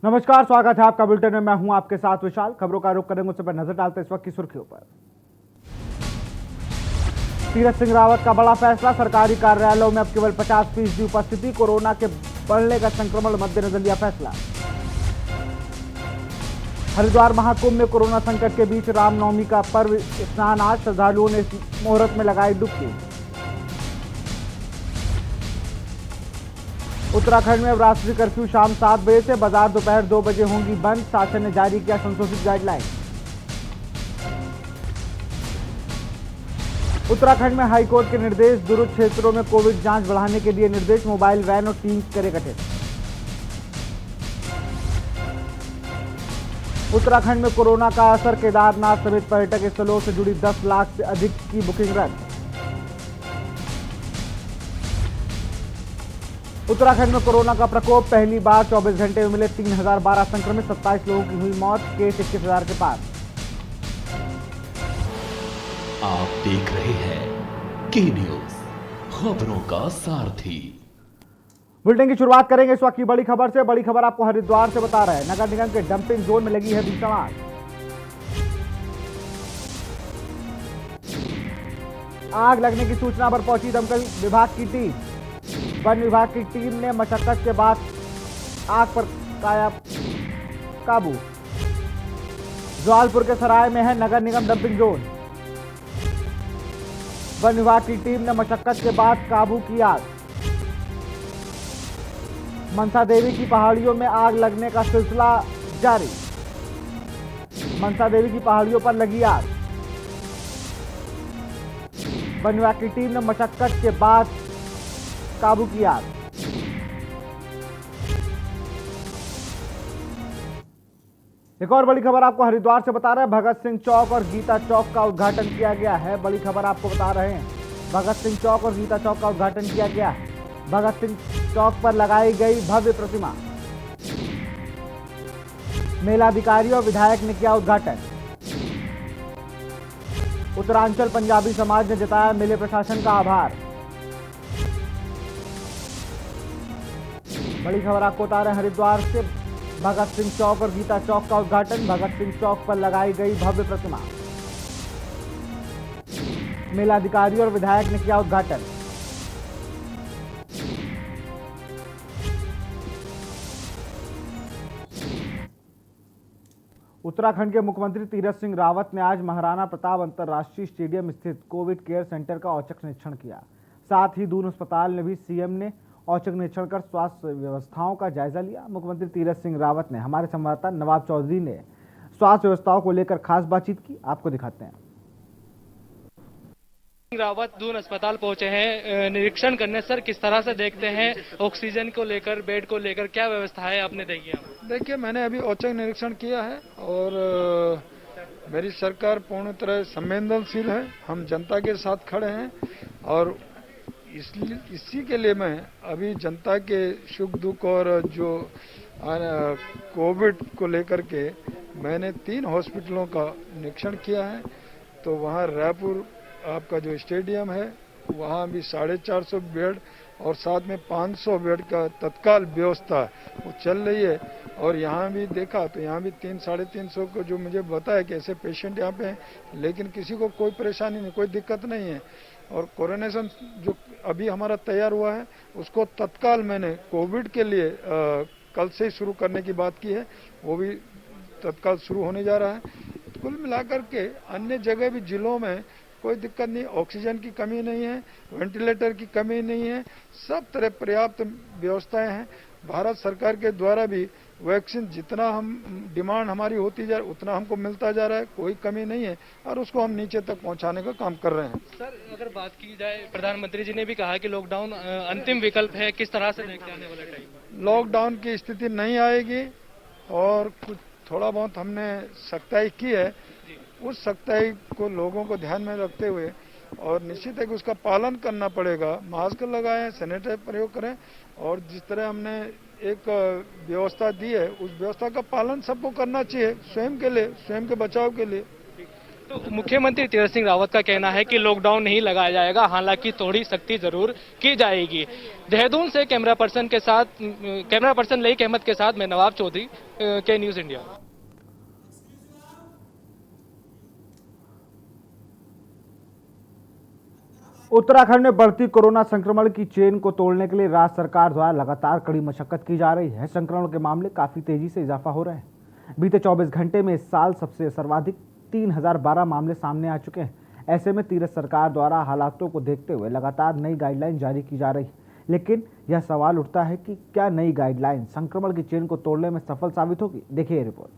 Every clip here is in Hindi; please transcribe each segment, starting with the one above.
नमस्कार, स्वागत है आपका बुलेटिन में। मैं हूं आपके साथ विशाल। खबरों का रुख करेंगे, उससे पर नजर डालते हैं इस वक्त की सुर्खियों पर। तीरथ सिंह रावत का बड़ा फैसला, सरकारी कार्यालयों में अब केवल 50% उपस्थिति। कोरोना के बढ़ने का संक्रमण मद्देनजर लिया फैसला। हरिद्वार महाकुंभ में कोरोना संकट के बीच रामनवमी का पर्व स्नान आज, श्रद्धालुओं ने इस मुहूर्त में लगाई डुबकी। उत्तराखंड में अब रात्रि कर्फ्यू शाम 7 बजे से, बाजार दोपहर 2 बजे होंगी बंद। शासन ने जारी किया संशोधित गाइडलाइन। उत्तराखंड में हाईकोर्ट के निर्देश, दूरस्थ क्षेत्रों में कोविड जांच बढ़ाने के लिए निर्देश। मोबाइल वैन और टीम करे गठित। उत्तराखंड में कोरोना का असर, केदारनाथ समेत पर्यटक स्थलों से जुड़ी 10 लाख से अधिक की बुकिंग रद्द। उत्तराखंड में कोरोना का प्रकोप, पहली बार 24 घंटे में मिले 3012 संक्रमित, 27 लोगों की हुई मौत, केस 21,000 के पार। आप देख रहे हैं के न्यूज, खबरों का सारथी। बुलेटिन की शुरुआत करेंगे इस वक्त की बड़ी खबर से। बड़ी खबर आपको हरिद्वार से बता रहे हैं। नगर निगम के डंपिंग जोन में लगी है भीषण आग। आग लगने की सूचना पर पहुंची दमकल विभाग की टीम। वन विभाग की टीम ने मशक्कत के बाद आग पर पाया काबू। जवालपुर के सराय में है नगर निगम डंपिंग जोन। वन विभाग की टीम ने मशक्कत के बाद काबू की आग। मनसा देवी की पहाड़ियों में आग लगने का सिलसिला जारी। मनसा देवी की पहाड़ियों पर लगी आग। वन विभाग की टीम ने मशक्कत के बाद काबू की आग। एक और बड़ी खबर आपको हरिद्वार से बता रहे हैं। भगत सिंह चौक और गीता चौक का उद्घाटन किया गया है। बड़ी खबर आपको बता रहे हैं, भगत सिंह चौक और गीता चौक का उद्घाटन किया गया है। भगत सिंह चौक पर लगाई गई भव्य प्रतिमा। मेलाधिकारी और विधायक ने किया उद्घाटन। उत्तरांचल पंजाबी समाज ने जताया मेले प्रशासन का आभार। बड़ी खबर आपको बता रहे हैं हरिद्वार से। भगत सिंह चौक और गीता चौक का उद्घाटन। भगत सिंह चौक पर लगाई गई भव्य प्रतिमा। मेलाधिकारी और विधायक ने किया उद्घाटन। उत्तराखंड के मुख्यमंत्री तीरथ सिंह रावत ने आज महाराणा प्रताप अंतर्राष्ट्रीय स्टेडियम स्थित कोविड केयर सेंटर का औचक निरीक्षण किया। साथ ही दून अस्पताल ने भी सीएम ने औचक निरीक्षण कर स्वास्थ्य व्यवस्थाओं का जायजा लिया। मुख्यमंत्री तीरथ सिंह रावत ने हमारे संवाददाता नवाब चौधरी ने स्वास्थ्य व्यवस्थाओं को लेकर खास बातचीत की, आपको दिखाते हैं। रावत दून अस्पताल पहुंचे हैं निरीक्षण करने। सर, किस तरह से देखते हैं ऑक्सीजन को लेकर, बेड को लेकर क्या व्यवस्था है आपने देखी? देखिए, मैंने अभी औचक निरीक्षण किया है और मेरी सरकार पूर्ण तरह संवेदनशील है। हम जनता के साथ खड़े हैं और इसी के लिए मैं अभी जनता के सुख दुख और जो कोविड को लेकर के मैंने 3 हॉस्पिटलों का निरीक्षण किया है। तो वहाँ रायपुर आपका जो स्टेडियम है वहाँ भी 450 बेड और साथ में 500 बेड का तत्काल व्यवस्था वो चल रही है। और यहाँ भी देखा तो यहाँ भी 300-350 को जो मुझे बताया कि ऐसे पेशेंट यहाँ पे हैं, लेकिन किसी को कोई परेशानी नहीं, कोई दिक्कत नहीं है। और कोरोनेशन जो अभी हमारा तैयार हुआ है उसको तत्काल मैंने कोविड के लिए कल से ही शुरू करने की बात की है, वो भी तत्काल शुरू होने जा रहा है। कुल मिलाकर के अन्य जगह भी जिलों में कोई दिक्कत नहीं, ऑक्सीजन की कमी नहीं है, वेंटिलेटर की कमी नहीं है, सब तरह पर्याप्त व्यवस्थाएं हैं। भारत सरकार के द्वारा भी वैक्सीन जितना हम डिमांड हमारी होती जा रही है उतना हमको मिलता जा रहा है, कोई कमी नहीं है और उसको हम नीचे तक पहुंचाने का काम कर रहे हैं। सर, अगर बात की जाए, प्रधानमंत्री जी ने भी कहा कि लॉकडाउन अंतिम विकल्प है, किस तरह से देखते हैं आने वाले टाइम? लॉकडाउन की स्थिति नहीं आएगी और कुछ थोड़ा बहुत हमने सख्ताई की है, उस सख्ताई को लोगों को ध्यान में रखते हुए और निश्चित है कि उसका पालन करना पड़ेगा। मास्क लगाएं, सैनिटाइजर प्रयोग करें और जिस तरह हमने एक व्यवस्था दी है उस व्यवस्था का पालन सबको करना चाहिए, स्वयं के लिए, स्वयं के बचाव के लिए। तो मुख्यमंत्री तीरथ सिंह रावत का कहना है कि लॉकडाउन नहीं लगाया जाएगा, हालांकि थोड़ी सख्ती जरूर की जाएगी। देहरादून से कैमरा पर्सन लईक अहमद के साथ मैं नवाब चौधरी, के न्यूज इंडिया। उत्तराखंड में बढ़ती कोरोना संक्रमण की चेन को तोड़ने के लिए राज्य सरकार द्वारा लगातार कड़ी मशक्कत की जा रही है। संक्रमण के मामले काफी तेजी से इजाफा हो रहे हैं। बीते 24 घंटे में इस साल सबसे सर्वाधिक 3012 मामले सामने आ चुके हैं। ऐसे में तीरथ सरकार द्वारा हालातों को देखते हुए लगातार नई गाइडलाइन जारी की जा रही है, लेकिन यह सवाल उठता है कि क्या नई गाइडलाइन संक्रमण की चेन को तोड़ने में सफल साबित होगी। देखिए ये रिपोर्ट।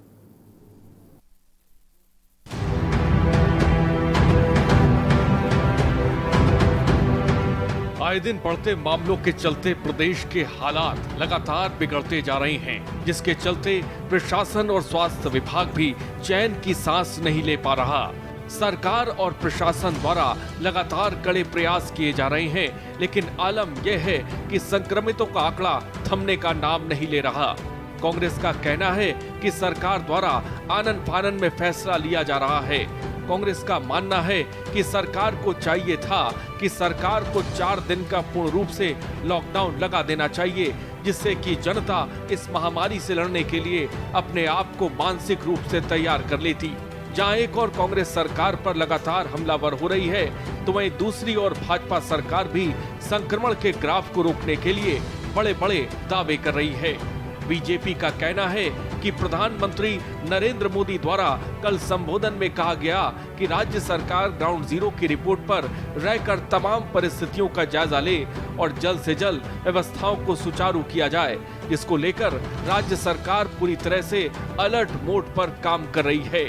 आए दिन बढ़ते मामलों के चलते प्रदेश के हालात लगातार बिगड़ते जा रहे हैं, जिसके चलते प्रशासन और स्वास्थ्य विभाग भी चैन की सांस नहीं ले पा रहा। सरकार और प्रशासन द्वारा लगातार कड़े प्रयास किए जा रहे हैं, लेकिन आलम यह है कि संक्रमितों का आंकड़ा थमने का नाम नहीं ले रहा। कांग्रेस का कहना है कि सरकार द्वारा आनन फानन में फैसला लिया जा रहा है। कांग्रेस का मानना है कि सरकार को चाहिए था कि सरकार को 4 दिन का पूर्ण रूप से लॉकडाउन लगा देना चाहिए, जिससे कि जनता इस महामारी से लड़ने के लिए अपने आप को मानसिक रूप से तैयार कर लेती। जहां एक और कांग्रेस सरकार पर लगातार हमलावर हो रही है, तो वहीं दूसरी ओर भाजपा सरकार भी संक्रमण के ग्राफ को रोकने के लिए बड़े बड़े दावे कर रही है। बीजेपी का कहना है कि प्रधानमंत्री नरेंद्र मोदी द्वारा कल संबोधन में कहा गया कि राज्य सरकार ग्राउंड जीरो की रिपोर्ट पर रहकर तमाम परिस्थितियों का जायजा ले और जल्द से जल्द व्यवस्थाओं को सुचारू किया जाए, जिसको लेकर राज्य सरकार पूरी तरह से अलर्ट मोड पर काम कर रही है।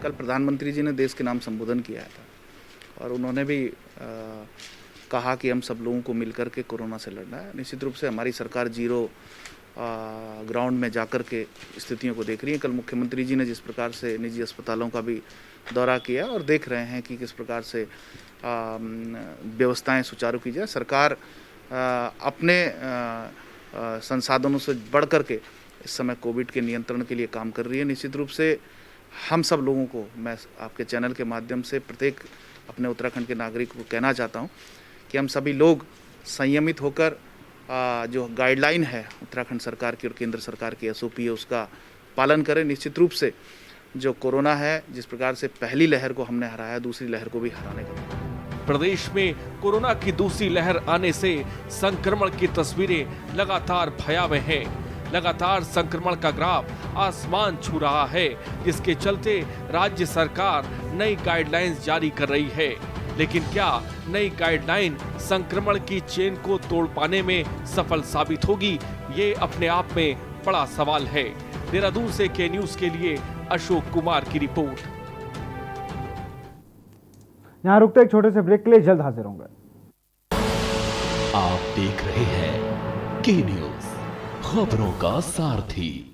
कल प्रधानमंत्री जी ने देश के नाम संबोधन किया था और उन्होंने भी कहा कि हम सब लोगों को मिलकर के कोरोना से लड़ना है। निश्चित रूप से हमारी सरकार जीरो ग्राउंड में जाकर के स्थितियों को देख रही है। कल मुख्यमंत्री जी ने जिस प्रकार से निजी अस्पतालों का भी दौरा किया और देख रहे हैं कि किस प्रकार से व्यवस्थाएं सुचारू की जाए। सरकार अपने संसाधनों से बढ़ कर के इस समय कोविड के नियंत्रण के लिए काम कर रही है। निश्चित रूप से हम सब लोगों को, मैं आपके चैनल के माध्यम से प्रत्येक अपने उत्तराखंड के नागरिक को कहना चाहता हूं कि हम सभी लोग संयमित होकर जो गाइडलाइन है उत्तराखंड सरकार की और केंद्र सरकार की SOP है, उसका पालन करें। निश्चित रूप से जो कोरोना है, जिस प्रकार से पहली लहर को हमने हराया, दूसरी लहर को भी हराने का। प्रदेश में कोरोना की दूसरी लहर आने से संक्रमण की तस्वीरें लगातार भयावह हैं। लगातार संक्रमण का ग्राफ आसमान छू रहा है, जिसके चलते राज्य सरकार नई गाइडलाइंस जारी कर रही है। लेकिन क्या नई गाइडलाइन संक्रमण की चेन को तोड़ पाने में सफल साबित होगी, ये अपने आप में बड़ा सवाल है। देहरादून से के न्यूज के लिए अशोक कुमार की रिपोर्ट। यहाँ रुकते एक छोटे से ब्रेक के लिए, जल्द हाजिर होंगे। आप देख रहे हैं के न्यूज, खबरों का सारथी।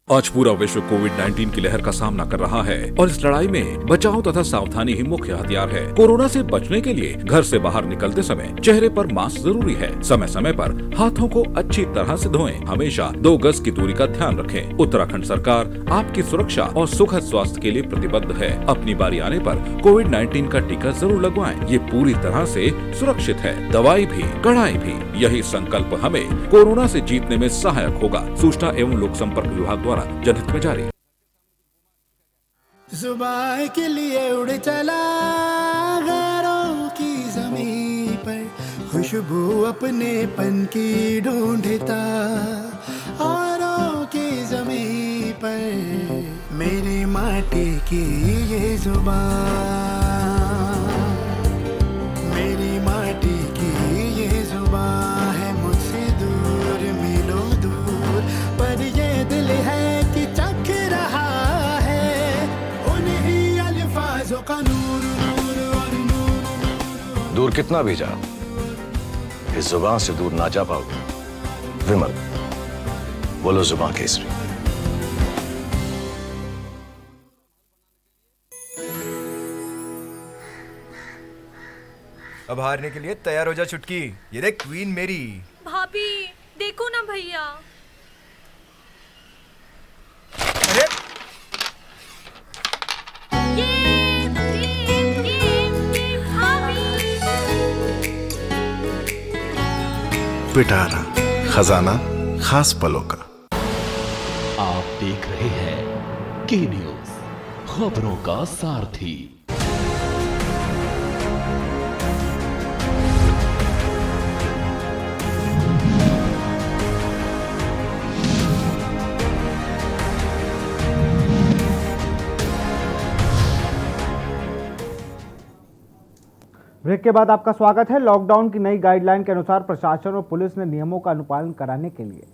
आज पूरा विश्व कोविड-19 की लहर का सामना कर रहा है और इस लड़ाई में बचाव तथा सावधानी ही मुख्य हथियार है। कोरोना से बचने के लिए घर से बाहर निकलते समय चेहरे पर मास्क जरूरी है। समय समय पर हाथों को अच्छी तरह से धोएं। हमेशा 2 गज की दूरी का ध्यान रखें। उत्तराखंड सरकार आपकी सुरक्षा और सुखद स्वास्थ्य के लिए प्रतिबद्ध है। अपनी बारी आने पर कोविड-19 का टीका जरूर लगवाएं। ये पूरी तरह से सुरक्षित है। दवाई भी, कड़ाई भी, यही संकल्प हमें कोरोना से जीतने में सहायक होगा। सूचना एवं लोक संपर्क विभाग द्वारा जनहित में जारी। जुबान के लिए उड़ चला गैरों की ज़मीं पर, खुशबू अपने पन की ढूंढता औरों की ज़मीं पर, मेरी माटी की ये जुबान, मेरी माटी की ये जुबान है मुझसे दूर मीलों दूर, पर ये दिल है कि चख रहा है उन्हीं अल्फाजों का नूर नूर और नूर। दूर कितना भी जा, इस जुबान से दूर ना जा पाओगे। विमल, बोलो जुबान केसरी। अब हारने के लिए तैयार हो जा चुटकी। ये देख क्वीन मेरी। भाभी देखो ना भैया। अरे पिटारा खजाना खास पलों का। आप देख रहे हैं के न्यूज, खबरों का सारथी। ब्रेक के बाद आपका स्वागत है। लॉकडाउन की नई गाइडलाइन के अनुसार प्रशासन और पुलिस ने नियमों का अनुपालन कराने के लिए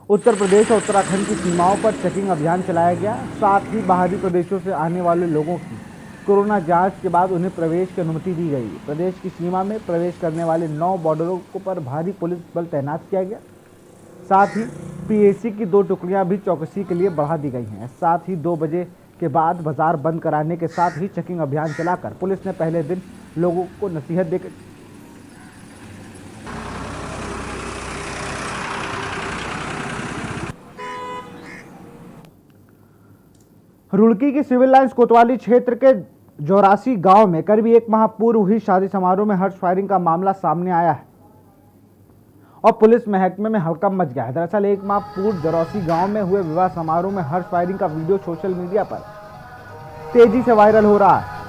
उत्तर प्रदेश और उत्तराखंड की सीमाओं पर चेकिंग अभियान चलाया गया। साथ ही बाहरी प्रदेशों से आने वाले लोगों की कोरोना जांच के बाद उन्हें प्रवेश की अनुमति दी गई। प्रदेश की सीमा में प्रवेश करने वाले 9 बॉर्डरों पर भारी पुलिस बल तैनात किया गया। साथ ही पीएसी की 2 टुकड़ियां भी चौकसी के लिए बढ़ा दी गई हैं। साथ ही 2 बजे के बाद बाजार बंद कराने के साथ ही चेकिंग अभियान चलाकर पुलिस ने पहले दिन लोगों को नसीहत देकर रुड़की की सिविल लाइंस कोतवाली क्षेत्र के जोरासी गांव में करीब 1 माह पूर्व हुई शादी समारोह में हर्ष फायरिंग का मामला सामने आया है और पुलिस महकमे में हड़कंप मच गया है। दरअसल 1 माह पूर्व जोरासी गांव में हुए विवाह समारोह में हर्ष फायरिंग का वीडियो सोशल मीडिया पर तेजी से वायरल हो रहा है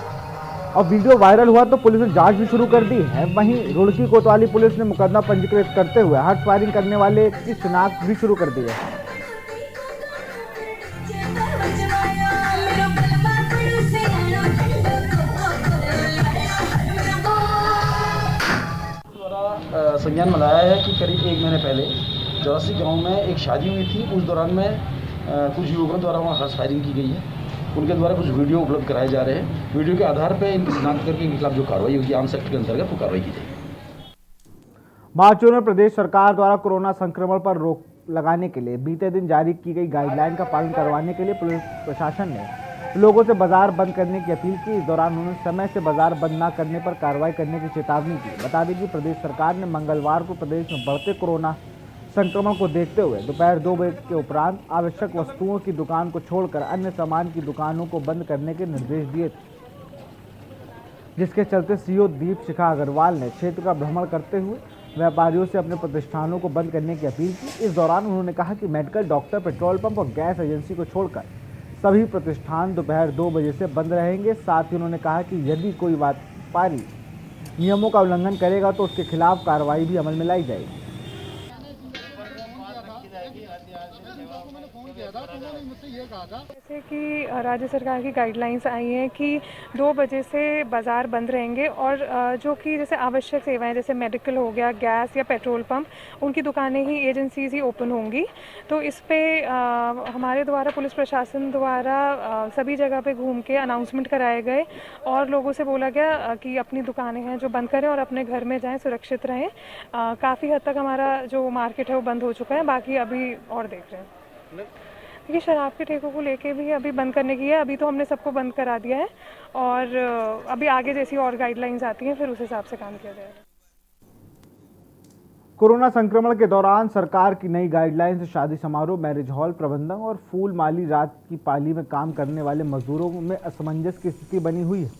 और वीडियो वायरल हुआ तो पुलिस ने जांच भी शुरू कर दी है। वहीं रुड़की कोतवाली पुलिस ने मुकदमा पंजीकृत करते हुए हर्ष फायरिंग करने वाले की शिनाख्त भी शुरू कर दी है। संज्ञान में लाया है कि करीब 1 महीने पहले जोरासी गांव में एक शादी हुई थी। उस दौरान में कुछ युवकों द्वारा वहां हर्ष फायरिंग की गई है। उनके द्वारा कुछ वीडियो उपलब्ध कराए जा रहे हैं। वीडियो के आधार पर इनकी शिनाख्त करके इनके खिलाफ जो कार्रवाई होगी आर्म्स एक्ट के अंतर्गत वो कार्रवाई की जाएगी। महाचुनाव में प्रदेश सरकार द्वारा कोरोना संक्रमण पर रोक लगाने के लिए बीते दिन जारी की गई गाइडलाइन का पालन करवाने के लिए पुलिस प्रशासन ने लोगों से बाजार बंद करने की अपील की। इस दौरान उन्होंने समय से बाजार बंद न करने पर कार्रवाई करने की चेतावनी दी। बता दें कि प्रदेश सरकार ने मंगलवार को प्रदेश में बढ़ते कोरोना संक्रमण को देखते हुए दोपहर 2 बजे के उपरांत आवश्यक वस्तुओं की दुकान को छोड़कर अन्य सामान की दुकानों को बंद करने के निर्देश दिए थे, जिसके चलते सीओ दीप शिखा अग्रवाल ने क्षेत्र का भ्रमण करते हुए व्यापारियों से अपने प्रतिष्ठानों को बंद करने की अपील की। इस दौरान उन्होंने कहा कि मेडिकल, डॉक्टर, पेट्रोल पंप और गैस एजेंसी को छोड़कर सभी प्रतिष्ठान दोपहर 2 बजे से बंद रहेंगे। साथ ही उन्होंने कहा कि यदि कोई व्यापारी नियमों का उल्लंघन करेगा तो उसके खिलाफ कार्रवाई भी अमल में लाई जाएगी। जैसे कि राज्य सरकार की गाइडलाइंस आई हैं कि 2 बजे से बाज़ार बंद रहेंगे और जो कि जैसे आवश्यक सेवाएं जैसे मेडिकल हो गया, गैस या पेट्रोल पंप, उनकी दुकानें ही, एजेंसीज ही ओपन होंगी। तो इस पे हमारे द्वारा पुलिस प्रशासन द्वारा सभी जगह पे घूम के अनाउंसमेंट कराए गए और लोगों से बोला गया कि अपनी दुकानें हैं जो बंद करें और अपने घर में जाएं, सुरक्षित रहें। काफ़ी हद तक हमारा जो मार्केट है वो बंद हो चुका है, बाकी अभी और देख रहे हैं। देखिए, शराब के ठेकों को लेके भी अभी बंद करने की है। अभी तो हमने सबको बंद करा दिया है और अभी आगे जैसी और गाइडलाइंस आती हैं फिर उस हिसाब से काम किया जाएगा। कोरोना संक्रमण के दौरान सरकार की नई गाइडलाइन से शादी समारोह, मैरिज हॉल प्रबंधन और फूल माली रात की पाली में काम करने वाले मजदूरों में असमंजस की स्थिति बनी हुई है।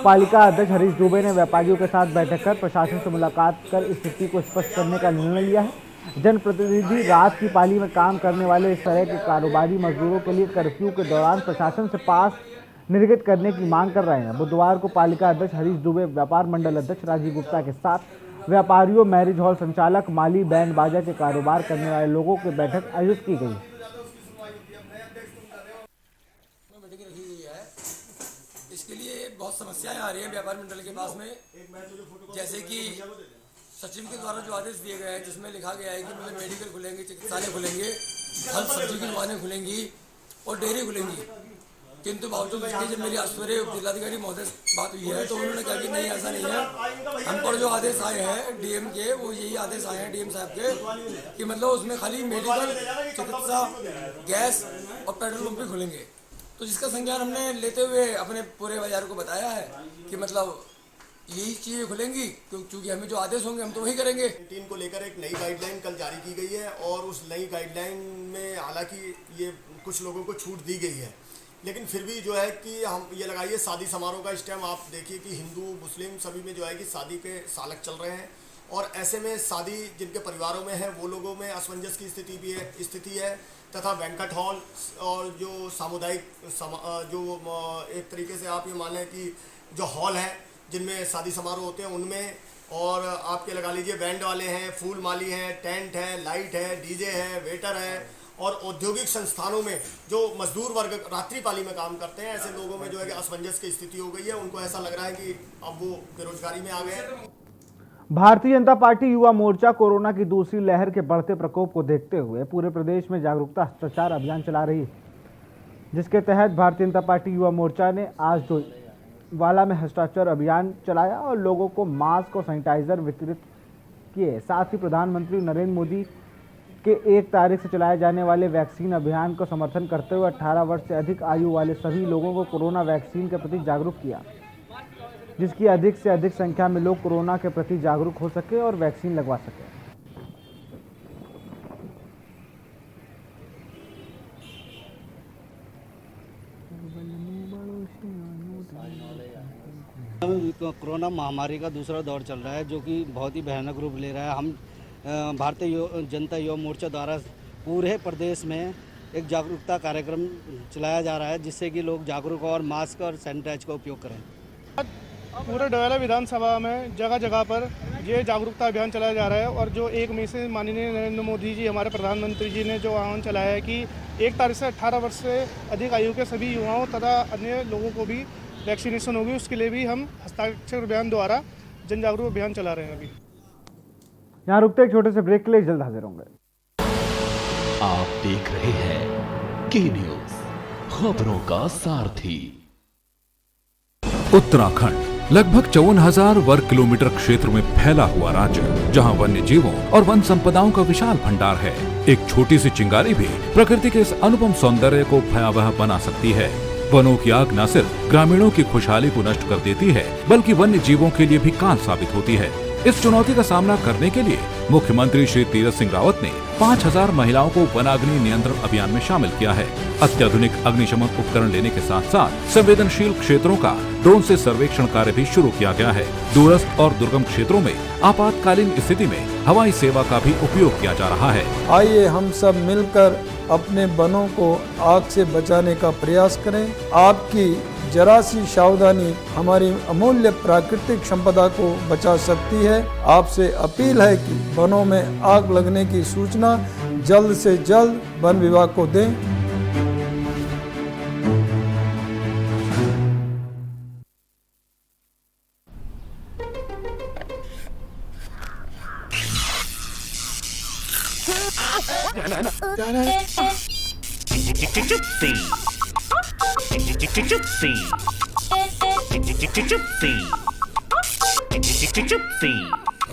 पालिका अध्यक्ष हरीश दुबे ने व्यापारियों के साथ बैठक कर प्रशासन से मुलाकात कर स्थिति को स्पष्ट करने का निर्णय लिया है। जनप्रतिनिधि रात की पाली में काम करने वाले इस तरह के कारोबारी मजदूरों के लिए कर्फ्यू के दौरान प्रशासन से पास निर्गत करने की मांग कर रहे हैं। बुधवार को पालिका अध्यक्ष हरीश दुबे, व्यापार मंडल अध्यक्ष राजीव गुप्ता के साथ व्यापारियों, मैरिज हॉल संचालक, माली, बैंड बाजा के कारोबार करने वाले लोगों की बैठक आयोजित की गई। इसके लिए बहुत समस्याएं आ रही हैं व्यापार मंडल के पास में, जैसे कि सचिव के द्वारा जो आदेश दिए गए हैं जिसमें लिखा गया है कि मतलब मेडिकल खुलेंगे, चिकित्सालय खुलेंगे, फल सब्जी की दुकानें खुलेंगी और डेयरी खुलेंगी। किंतु बावजूद इसके जब मेरी आज सवेरे जिलाधिकारी महोदय से बात हुई है तो उन्होंने कहा कि नहीं, ऐसा नहीं है। हम पर जो आदेश आए हैं डीएम के, वो यही आदेश आए हैं डीएम साहब के कि मतलब उसमें खाली मेडिकल, चिकित्सा, गैस और पेट्रोल पंप भी खुलेंगे। तो जिसका संज्ञान हमने लेते हुए अपने पूरे बाजार को बताया है कि मतलब यही चीज़ें खुलेंगी क्योंकि हमें जो आदेश होंगे हम तो वही करेंगे। क्वारंटीन को लेकर एक नई गाइडलाइन कल जारी की गई है और उस नई गाइडलाइन में हालांकि ये कुछ लोगों को छूट दी गई है लेकिन फिर भी जो है कि हम ये लगाइए शादी समारोह का इस टाइम आप देखिए कि हिंदू मुस्लिम सभी में जो है कि शादी के सालक चल रहे हैं, और ऐसे में शादी जिनके परिवारों में है वो लोगों में असमंजस की स्थिति है तथा बैंक्वेट हॉल और जो सामुदायिक जो एक तरीके से आप ये मान लें कि जो हॉल है जिनमें शादी समारोह होते हैं उनमें, और आपके लगा लीजिए बैंड वाले हैं, फूल माली हैं, टेंट है, लाइट है, डीजे है, वेटर है, और औद्योगिक संस्थानों में जो मजदूर वर्ग रात्रि पाली में काम करते हैं, ऐसे लोगों में जो है कि असमंजस की स्थिति हो गई है। उनको ऐसा लग रहा है कि अब वो बेरोजगारी में आ गए हैं। भारतीय जनता पार्टी युवा मोर्चा कोरोना की दूसरी लहर के बढ़ते प्रकोप को देखते हुए पूरे प्रदेश में जागरूकता प्रचार अभियान चला रही है, जिसके तहत भारतीय जनता पार्टी युवा मोर्चा ने आज वाला में भ्रष्टाचार अभियान चलाया और लोगों को मास्क और सैनिटाइजर वितरित किए। साथ ही प्रधानमंत्री नरेंद्र मोदी के 1 तारीख से चलाए जाने वाले वैक्सीन अभियान को समर्थन करते हुए 18 वर्ष से अधिक आयु वाले सभी लोगों को कोरोना वैक्सीन के प्रति जागरूक किया, जिसकी अधिक से अधिक संख्या में लोग कोरोना के प्रति जागरूक हो सके और वैक्सीन लगवा सके। कोरोना महामारी का दूसरा दौर चल रहा है जो कि बहुत ही भयानक रूप ले रहा है। हम भारतीय जनता युवा मोर्चा द्वारा पूरे प्रदेश में एक जागरूकता कार्यक्रम चलाया जा रहा है, जिससे कि लोग जागरूक और मास्क और सैनिटाइज का उपयोग करें। पूरे डोयला विधानसभा में जगह जगह पर ये जागरूकता अभियान चलाया जा रहा है, और जो 1 मई से माननीय नरेंद्र मोदी जी हमारे प्रधानमंत्री जी ने जो आह्वान चलाया है कि 1 तारीख से 18 वर्ष से अधिक आयु के सभी युवाओं तथा अन्य लोगों को भी वैक्सीनेशन होगी, उसके लिए भी हम हस्ताक्षर अभियान द्वारा जन जागरूक अभियान चला रहे हैं। अभी यहाँ रुकते एक छोटे से ब्रेक के लिए, जल्द हाजिर होंगे। आप देख रहे हैं के न्यूज, खबरों का सारथी। उत्तराखंड लगभग 54,000 वर्ग किलोमीटर क्षेत्र में फैला हुआ राज्य, जहां वन्य जीवों और वन संपदाओं का विशाल भंडार है। एक छोटी सी चिंगारी भी प्रकृति के इस अनुपम सौंदर्य को भयावह बना सकती है। वनों की आग न सिर्फ ग्रामीणों की खुशहाली को नष्ट कर देती है, बल्कि वन्य जीवों के लिए भी काल साबित होती है। इस चुनौती का सामना करने के लिए मुख्यमंत्री श्री तीरथ सिंह रावत ने 5,000 महिलाओं को वनाग्नि नियंत्रण अभियान में शामिल किया है। अत्याधुनिक अग्निशमन उपकरण लेने के साथ साथ संवेदनशील क्षेत्रों का ड्रोन से सर्वेक्षण कार्य भी शुरू किया गया है। दूरस्थ और दुर्गम क्षेत्रों में आपातकालीन स्थिति में हवाई सेवा का भी उपयोग किया जा रहा है। आइए हम सब मिलकर अपने वनों को आग से बचाने का प्रयास करें। आपकी जरा सी सावधानी हमारी अमूल्य प्राकृतिक संपदा को बचा सकती है। आपसे अपील है कि वनों में आग लगने की सूचना जल्द से जल्द वन विभाग को दें।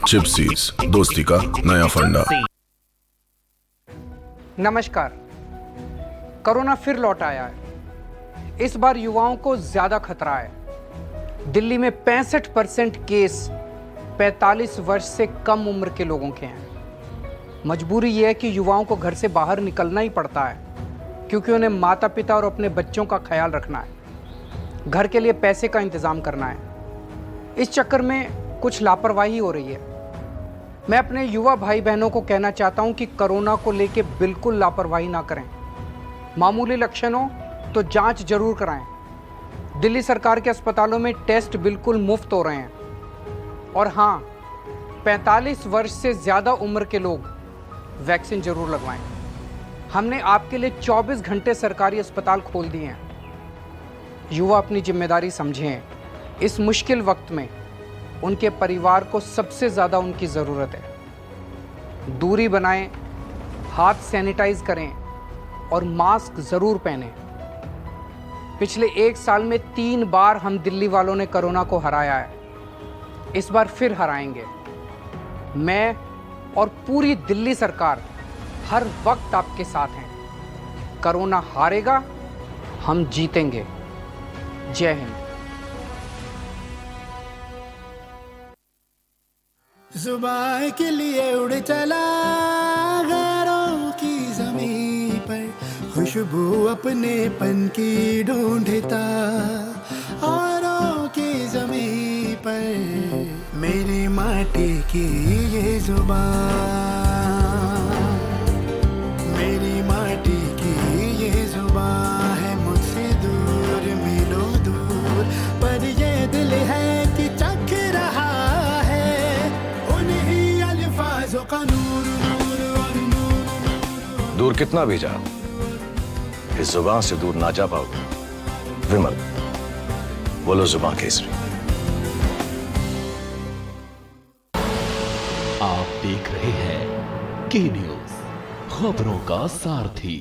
चिप्सीज, दोस्ती का नया फंडा। नमस्कार। कोरोना फिर लौट आया है। इस बार युवाओं को ज्यादा खतरा है। दिल्ली में 65% केस 45 वर्ष से कम उम्र के लोगों के हैं। मजबूरी यह है कि युवाओं को घर से बाहर निकलना ही पड़ता है, क्योंकि उन्हें माता पिता और अपने बच्चों का ख्याल रखना है, घर के लिए पैसे का इंतजाम करना है। इस चक्कर में कुछ लापरवाही हो रही है। मैं अपने युवा भाई बहनों को कहना चाहता हूं कि कोरोना को लेकर बिल्कुल लापरवाही ना करें। मामूली लक्षण हो तो जांच जरूर कराएं। दिल्ली सरकार के अस्पतालों में टेस्ट बिल्कुल मुफ्त हो रहे हैं। और हाँ, 45 वर्ष से ज़्यादा उम्र के लोग वैक्सीन जरूर लगवाएं। हमने आपके लिए 24 घंटे सरकारी अस्पताल खोल दिए हैं। युवा अपनी जिम्मेदारी समझें। इस मुश्किल वक्त में उनके परिवार को सबसे ज़्यादा उनकी ज़रूरत है। दूरी बनाएं, हाथ सैनिटाइज करें और मास्क ज़रूर पहनें। पिछले 1 साल में 3 बार हम दिल्ली वालों ने कोरोना को हराया है। इस बार फिर हराएंगे। मैं और पूरी दिल्ली सरकार हर वक्त आपके साथ हैं। कोरोना हारेगा, हम जीतेंगे। जय हिंद। जुबान के लिए उड़ चला गैरों की ज़मीं पर, खुशबू अपनेपन की ढूंढता औरों की ज़मीं पर मेरी माटी की ये जुबान, मेरी माटी की ये जुबान है मुझसे दूर मीलों दूर, पर ये दिल है कि चख रहा है उन्हीं अल्फाजों का नूर नूर और नूर। दूर कितना भी जाओ, इस जुबान से दूर ना जा पाओगे। विमल, बोलो जुबान केसरी। आप देख रहे हैं के न्यूज, खबरों का सारथी।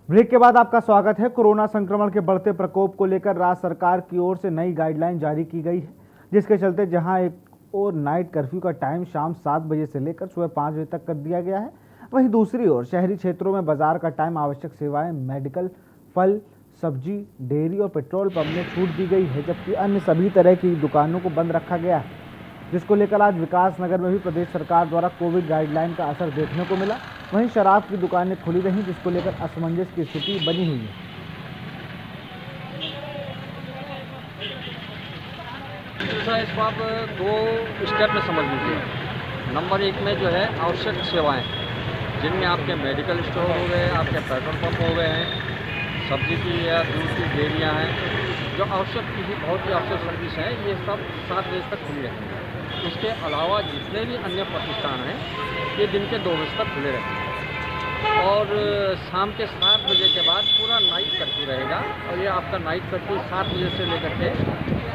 ब्रेक के बाद आपका स्वागत है। कोरोना संक्रमण के बढ़ते प्रकोप को लेकर राज्य सरकार की ओर से नई गाइडलाइन जारी की गई है, जिसके चलते जहां एक और नाइट कर्फ्यू का टाइम शाम 7 बजे से लेकर सुबह 5 बजे तक कर दिया गया है, वहीं दूसरी ओर शहरी क्षेत्रों में बाजार का टाइम आवश्यक सेवाएं, मेडिकल, फल, सब्जी, डेयरी और पेट्रोल पंप में छूट दी गई है, जबकि अन्य सभी तरह की दुकानों को बंद रखा गया है, जिसको लेकर आज विकास नगर में भी प्रदेश सरकार द्वारा कोविड गाइडलाइन का असर देखने को मिला। वहीं शराब की दुकानें खुली रहीं, जिसको लेकर असमंजस की स्थिति बनी हुई है। इस बार 2 स्टेप में समझ लीजिए। नंबर 1 में जो है आवश्यक सेवाएं, जिनमें आपके मेडिकल स्टोर हो गए, आपके पेट्रोल पंप हो गए हैं, सब्जी की या दूध की डेयरियाँ हैं, जो आवश्यक किसी बहुत ही आवश्यक सर्विस है, ये सब 7 बजे तक खुली रहेंगे। उसके अलावा जितने भी अन्य प्रतिष्ठान हैं, ये दिन के 2 बजे तक खुले रहेंगे और शाम के 7 बजे के बाद पूरा नाइट कर्फ्यू रहेगा। और ये आपका नाइट कर्फ्यू 7 बजे से लेकर के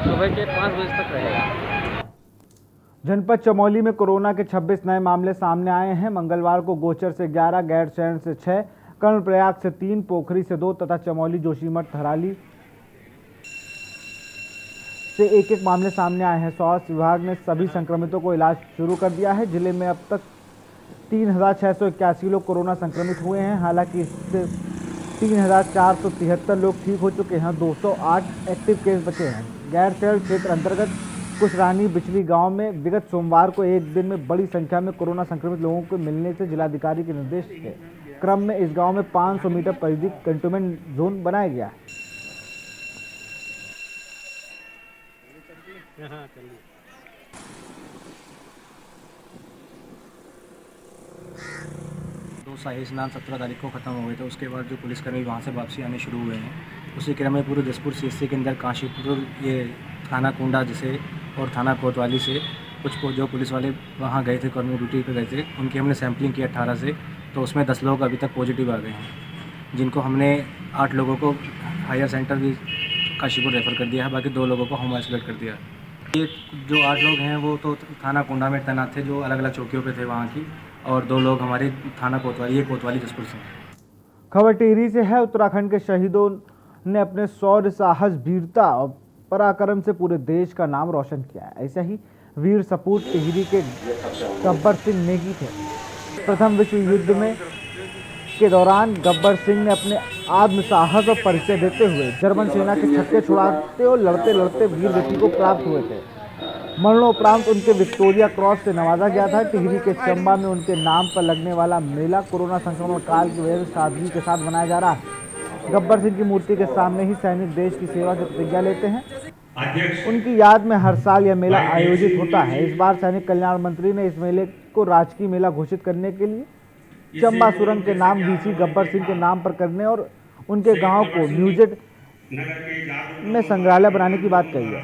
सुबह के 5 बजे तक रहेगा। जनपद चमोली में कोरोना के 26 नए मामले सामने आए हैं। मंगलवार को गोचर से 11, गैरसैंण से 6, कर्णप्रयाग से 3, पोखरी से 2 तथा चमोली, जोशीमठ, थराली से 1-1 मामले सामने आए हैं। स्वास्थ्य विभाग ने सभी संक्रमितों को इलाज शुरू कर दिया है। जिले में अब तक 3681 लोग कोरोना संक्रमित हुए हैं। हालांकि इससे 3473 लोग ठीक हो चुके हैं। 208 एक्टिव केस बचे हैं। गैरसैंण क्षेत्र अंतर्गत कुशरानी बिचली गांव में विगत सोमवार को एक दिन में बड़ी संख्या में कोरोना संक्रमित लोगों को मिलने से जिलाधिकारी के निर्देश के क्रम में इस गांव में 500 मीटर परिधि कंटेनमेंट जोन बनाया गया है। दो शाही स्नान 17 तारीख को ख़त्म हो गए थे। उसके बाद जो पुलिसकर्मी वहाँ से वापसी आने शुरू हुए हैं, उसी क्रम में पूरे जसपुर सीएचसी के अंदर काशीपुर, ये थाना कुंडा जैसे और थाना कोतवाली से कुछ जो पुलिस वाले वहाँ गए थे, कर्मी ड्यूटी पे गए थे, उनकी हमने सैंपलिंग की 18 से, तो उसमें 10 लोग अभी तक पॉजिटिव आ गए हैं, जिनको हमने 8 लोगों को हायर सेंटर भी काशीपुर रेफ़र कर दिया है, बाकी 2 लोगों को होम आइसोलेट कर दिया है। ये जो 8 लोग हैं वो तो थाना कुंडा में तैनात थे, जो अलग अलग चौकियों पे थे वहाँ की, और 2 लोग हमारे थाना कोतवाली, ये कोतवाली जसपुर से। खबर टिहरी से है। उत्तराखंड के शहीदों ने अपने शौर्य, साहस, वीरता और पराक्रम से पूरे देश का नाम रोशन किया है। ऐसे ही वीर सपूत टिहरी के गब्बर सिंह नेगी थे। प्रथम विश्व युद्ध में के दौरान गब्बर सिंह ने अपने आत्म साहस और परिचय देते हुए जर्मन सेना के छक्के छुड़ाते और लड़ते लड़ते वीर गति को प्राप्त हुए थे। मरणोपरांत उनके विक्टोरिया क्रॉस से नवाजा गया था। टिहरी के चंबा में उनके नाम पर लगने वाला मेला कोरोना संक्रमण काल की वजह से सादगी के साथ मनाया जा रहा है। गब्बर सिंह की मूर्ति के सामने ही सैनिक देश की सेवा की प्रतिज्ञा लेते हैं। उनकी याद में हर साल यह मेला आयोजित होता है। इस बार सैनिक कल्याण मंत्री ने इस मेले को राजकीय मेला घोषित करने के लिए चंबा सुरंग के नाम वीसी गब्बर सिंह के नाम पर करने और उनके गांव को म्यूजियम में संग्रहालय बनाने की बात कही है।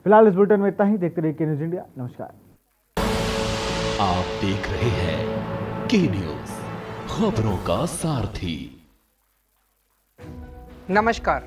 फिलहाल इस बुलेटिन में इतना ही। देखते रहिए के न्यूज इंडिया। नमस्कार। आप देख रहे हैं के न्यूज, खबरों का सारथी। नमस्कार।